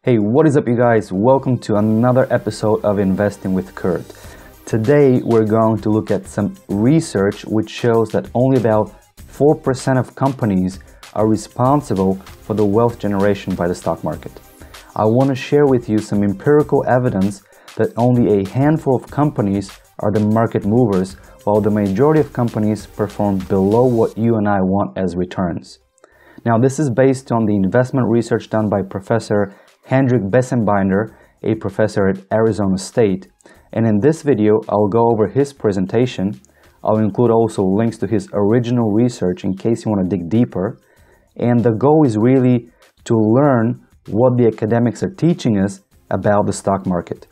Hey, what is up you guys? Welcome to another episode of Investing with Kurt. Today we're going to look at some research which shows that only about 4% of companies are responsible for the wealth generation by the stock market. I want to share with you some empirical evidence that only a handful of companies are the market movers, while the majority of companies perform below what you and I want as returns. Now, this is based on the investment research done by Professor Bessembinder, a professor at Arizona State. And in this video, I'll go over his presentation. I'll include also links to his original research in case you want to dig deeper. And the goal is really to learn what the academics are teaching us about the stock market.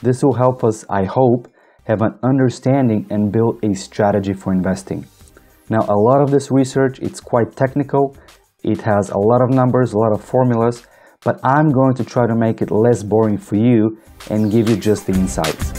This will help us, I hope, have an understanding and build a strategy for investing. Now, a lot of this research, it's quite technical. It has a lot of numbers, a lot of formulas, but I'm going to try to make it less boring for you and give you just the insights.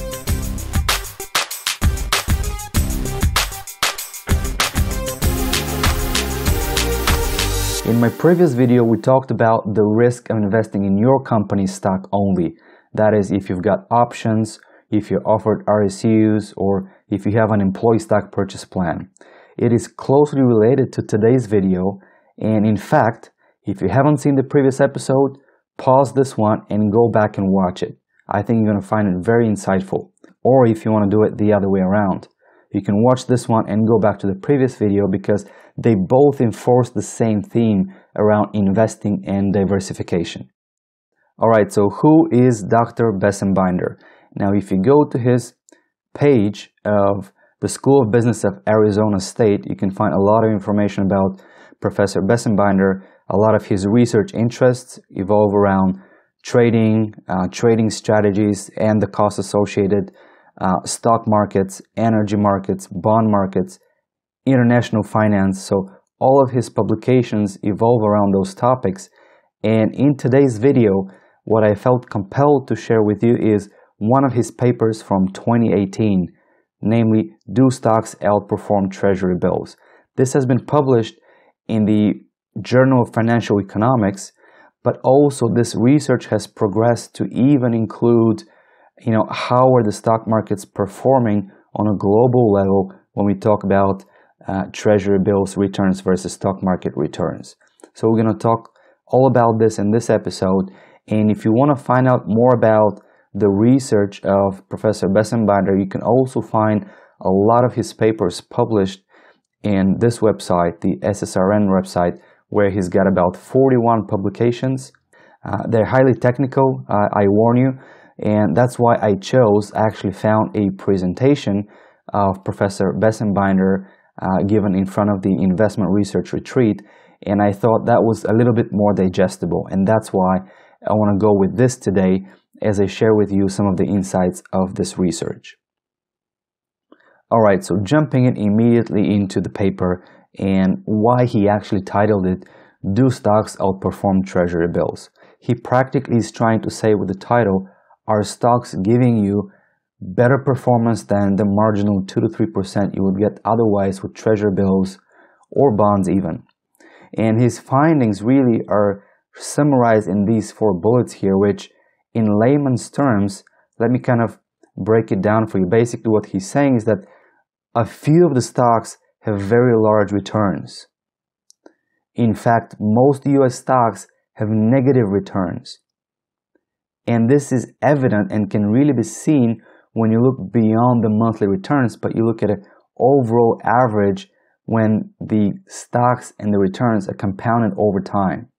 In my previous video, we talked about the risk of investing in your company's stock only. That is, if you've got options, if you're offered RSUs, or if you have an employee stock purchase plan. It is closely related to today's video, and in fact, if you haven't seen the previous episode, pause this one and go back and watch it. I think you're going to find it very insightful. Or if you want to do it the other way around, you can watch this one and go back to the previous video because they both enforce the same theme around investing and diversification. Alright, so who is Dr. Bessembinder? Now, if you go to his page of the School of Business of Arizona State, you can find a lot of information about Professor Bessembinder. A lot of his research interests evolve around trading, trading strategies, and the costs associated, stock markets, energy markets, bond markets, international finance. So all of his publications evolve around those topics. And in today's video, what I felt compelled to share with you is one of his papers from 2018, namely, Do Stocks Outperform Treasury Bills? This has been published in the Journal of Financial Economics, but also this research has progressed to even include, how are the stock markets performing on a global level when we talk about treasury bills returns versus stock market returns. So we're going to talk all about this in this episode. And if you want to find out more about the research of Professor Bessembinder, you can also find a lot of his papers published in this website, the SSRN website, where he's got about 41 publications. They're highly technical, I warn you, and that's why I actually found a presentation of Professor Bessembinder given in front of the Investment Research Retreat, and I thought that was a little bit more digestible, and that's why I want to go with this today as I share with you some of the insights of this research. Alright, so jumping in immediately into the paper and why he actually titled it, Do Stocks Outperform Treasury Bills? He practically is trying to say with the title, are stocks giving you better performance than the marginal 2 to 3% you would get otherwise with treasury bills or bonds even? And his findings really are summarized in these 4 bullets here, which in layman's terms, let me kind of break it down for you. Basically, what he's saying is that a few of the stocks have very large returns. In fact, most US stocks have negative returns. And this is evident and can really be seen when you look beyond the monthly returns, but you look at an overall average when the stocks and the returns are compounded over time.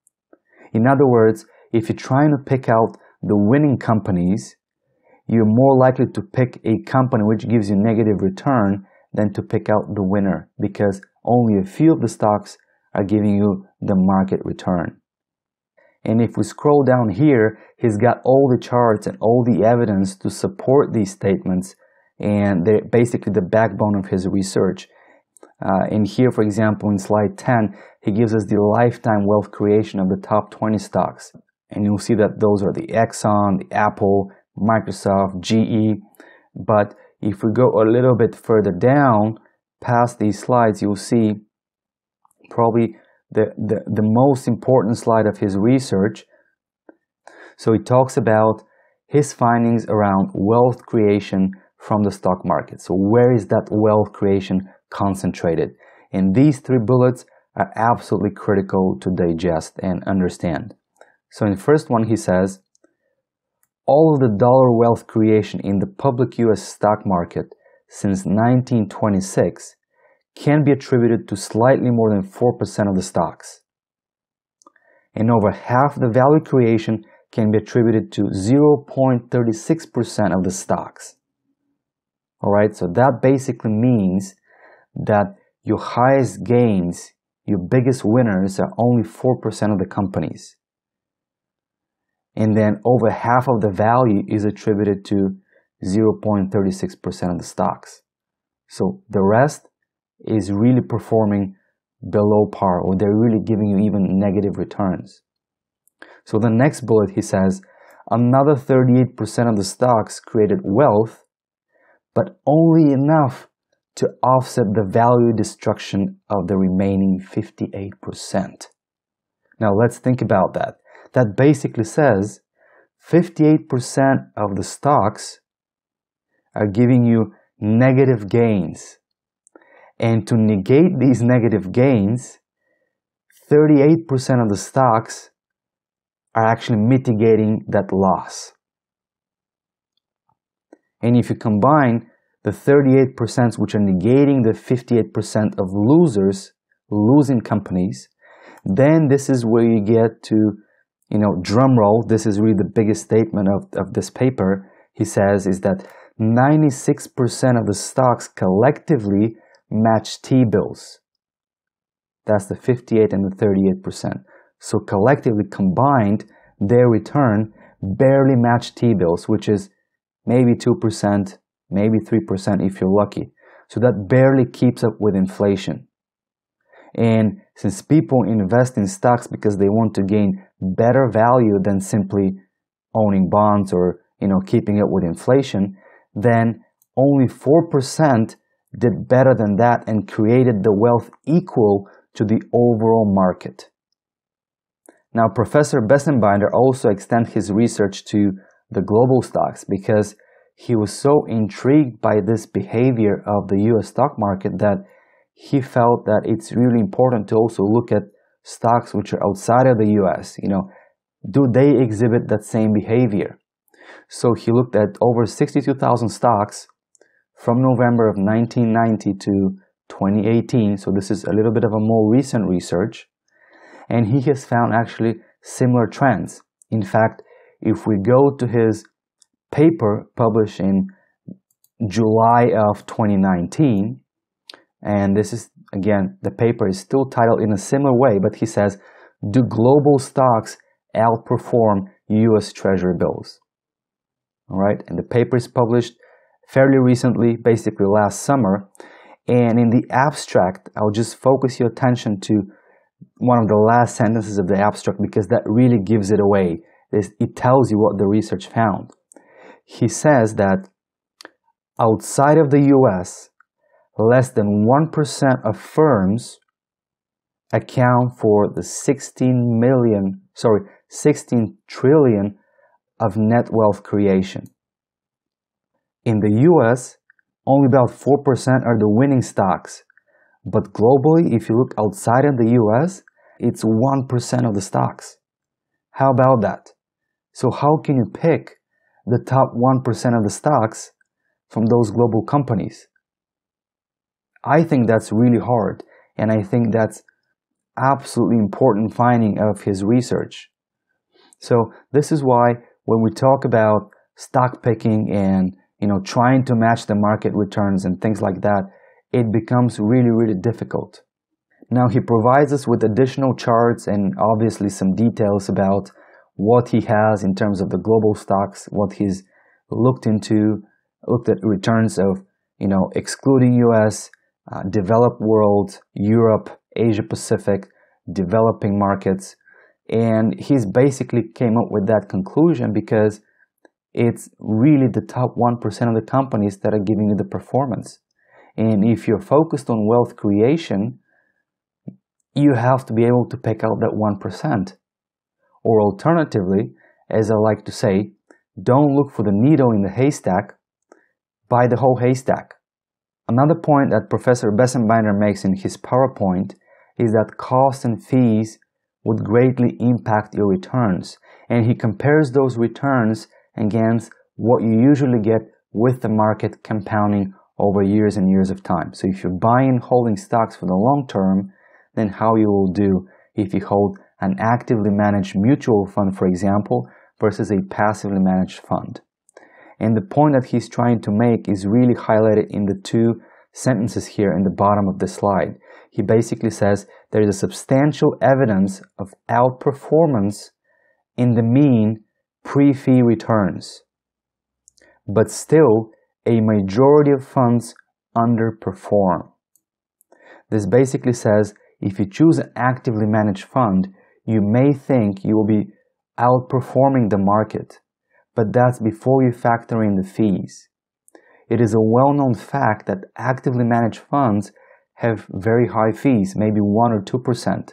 In other words, if you're trying to pick out the winning companies, you're more likely to pick a company which gives you negative return than to pick out the winner, because only a few of the stocks are giving you the market return. And if we scroll down here, he's got all the charts and all the evidence to support these statements, and they're basically the backbone of his research. And here, for example, in slide 10, he gives us the lifetime wealth creation of the top 20 stocks. And you'll see that those are the Exxon, the Apple, Microsoft, GE. But if we go a little bit further down past these slides, you'll see probably the most important slide of his research. So he talks about his findings around wealth creation from the stock market. So where is that wealth creation concentrated? And these 3 bullets are absolutely critical to digest and understand. So in the first one, he says, all of the dollar wealth creation in the public U.S. stock market since 1926 can be attributed to slightly more than 4% of the stocks. And over half the value creation can be attributed to 0.36% of the stocks. Alright, so that basically means that your highest gains, your biggest winners are only 4% of the companies. And then over half of the value is attributed to 0.36% of the stocks. So the rest is really performing below par, or they're really giving you even negative returns. So the next bullet, he says, another 38% of the stocks created wealth, but only enough to offset the value destruction of the remaining 58%. Now let's think about that. That basically says 58% of the stocks are giving you negative gains. And to negate these negative gains, 38% of the stocks are actually mitigating that loss. And if you combine the 38% which are negating the 58% of losing companies, then this is where you get to, drum roll, this is really the biggest statement of this paper. He says is that 96% of the stocks collectively match T-bills. That's the 58 and the 38%. So collectively combined, their return barely match T-bills, which is maybe 2%, maybe 3% if you're lucky. So that barely keeps up with inflation. And since people invest in stocks because they want to gain better value than simply owning bonds or keeping up with inflation, then only 4% did better than that and created the wealth equal to the overall market. Now, Professor Bessembinder also extends his research to the global stocks because he was so intrigued by this behavior of the US stock market that he felt that it's really important to also look at stocks which are outside of the US. Do they exhibit that same behavior? So he looked at over 62,000 stocks from November of 1990 to 2018. So this is a little bit of a more recent research. And he has found actually similar trends. In fact, if we go to his paper published in July of 2019, and this is, again, the paper is still titled in a similar way, but he says, do global stocks outperform US Treasury bills? All right, and the paper is published fairly recently, basically last summer. And in the abstract, I'll just focus your attention to one of the last sentences of the abstract because that really gives it away. It tells you what the research found. He says that outside of the US, less than 1% of firms account for the 16 trillion of net wealth creation. In the US, only about 4% are the winning stocks. But globally, if you look outside of the US, it's 1% of the stocks. How about that? So how can you pick the top 1% of the stocks from those global companies? I think that's really hard, and I think that's absolutely important finding of his research. So this is why when we talk about stock picking and trying to match the market returns and things like that, it becomes really, really difficult. Now he provides us with additional charts and obviously some details about what he has in terms of the global stocks, what he's looked at returns of, excluding US, developed world, Europe, Asia Pacific, developing markets. And he's basically came up with that conclusion because it's really the top 1% of the companies that are giving you the performance. And if you're focused on wealth creation, you have to be able to pick out that 1%. Or alternatively, as I like to say, don't look for the needle in the haystack, buy the whole haystack. Another point that Professor Bessembinder makes in his PowerPoint is that costs and fees would greatly impact your returns, and he compares those returns against what you usually get with the market compounding over years and years of time. So if you're buying and holding stocks for the long term, then how you will do if you hold an actively managed mutual fund, for example, versus a passively managed fund. And the point that he's trying to make is really highlighted in the two sentences here in the bottom of the slide. He basically says there is a substantial evidence of outperformance in the mean pre-fee returns, but still a majority of funds underperform. This basically says if you choose an actively managed fund, you may think you will be outperforming the market, but that's before you factor in the fees. It is a well-known fact that actively managed funds have very high fees, maybe 1 or 2%.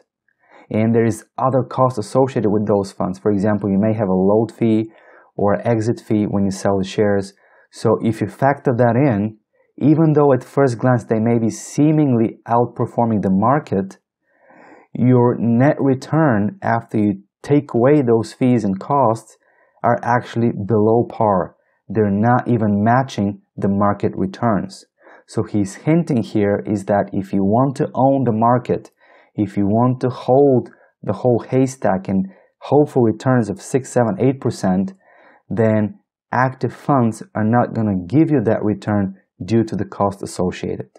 And there is other costs associated with those funds. For example, you may have a load fee or exit fee when you sell the shares. So if you factor that in, even though at first glance they may be seemingly outperforming the market, your net return after you take away those fees and costs are actually below par. They're not even matching the market returns. So he's hinting here is that if you want to own the market, if you want to hold the whole haystack and hope for returns of 6, 7, 8%, then active funds are not going to give you that return due to the cost associated.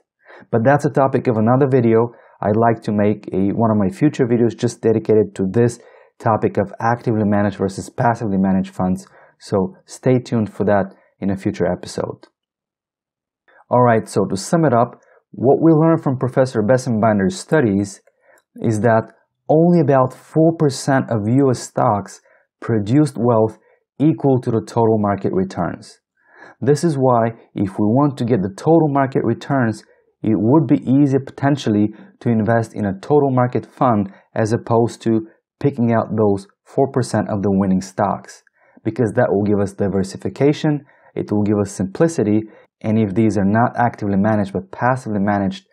But that's a topic of another video. I'd like to make one of my future videos just dedicated to this topic of actively managed versus passively managed funds. So stay tuned for that in a future episode. Alright, so to sum it up, what we learned from Professor Bessembinder's studies is that only about 4% of US stocks produced wealth equal to the total market returns. This is why if we want to get the total market returns, it would be easier potentially to invest in a total market fund as opposed to picking out those 4% of the winning stocks, because that will give us diversification, it will give us simplicity, and if these are not actively managed but passively managed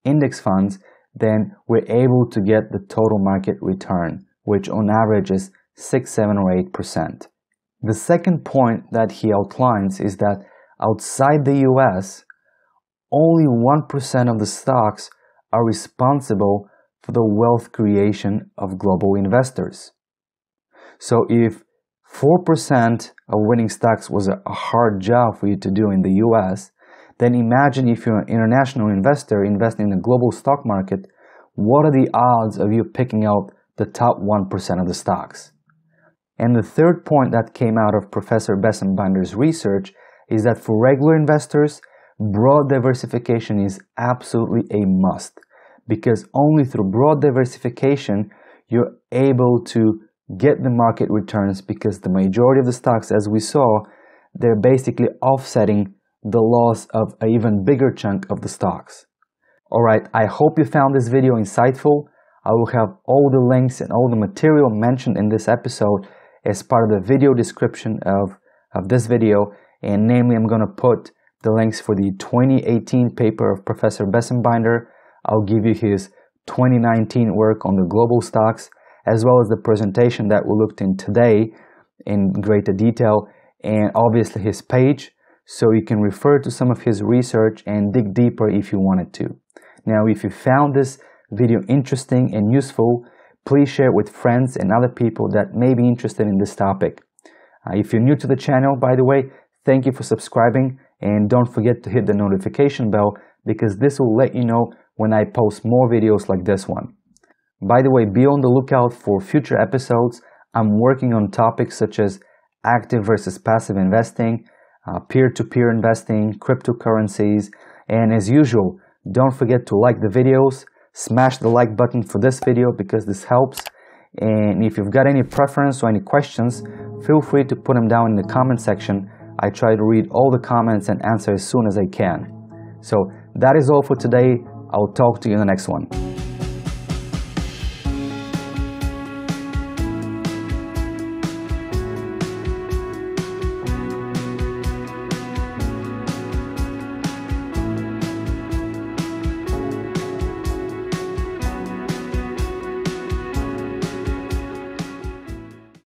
index funds, then we're able to get the total market return, which on average is 6, 7, or 8%. The second point that he outlines is that outside the US, only 1% of the stocks are responsible for the wealth creation of global investors. So if 4% of winning stocks was a hard job for you to do in the US, then imagine if you're an international investor investing in the global stock market, what are the odds of you picking out the top 1% of the stocks? And the third point that came out of Professor Bessembinder's research is that for regular investors, broad diversification is absolutely a must, because only through broad diversification you're able to get the market returns, because the majority of the stocks, as we saw, they're basically offsetting the loss of an even bigger chunk of the stocks. Alright, I hope you found this video insightful. I will have all the links and all the material mentioned in this episode as part of the video description of this video, and namely I'm going to put the links for the 2018 paper of Professor Bessembinder. I'll give you his 2019 work on the global stocks, as well as the presentation that we looked in today in greater detail, and obviously his page, so you can refer to some of his research and dig deeper if you wanted to. Now, if you found this video interesting and useful, please share it with friends and other people that may be interested in this topic. If you're new to the channel, by the way, thank you for subscribing, and don't forget to hit the notification bell, because this will let you know when I post more videos like this one. By the way, be on the lookout for future episodes. I'm working on topics such as active versus passive investing, peer-to-peer investing, cryptocurrencies, and as usual, don't forget to like the videos, smash the like button for this video because this helps, and if you've got any preference or any questions, feel free to put them down in the comment section. I try to read all the comments and answer as soon as I can. So that is all for today. I'll talk to you in the next one.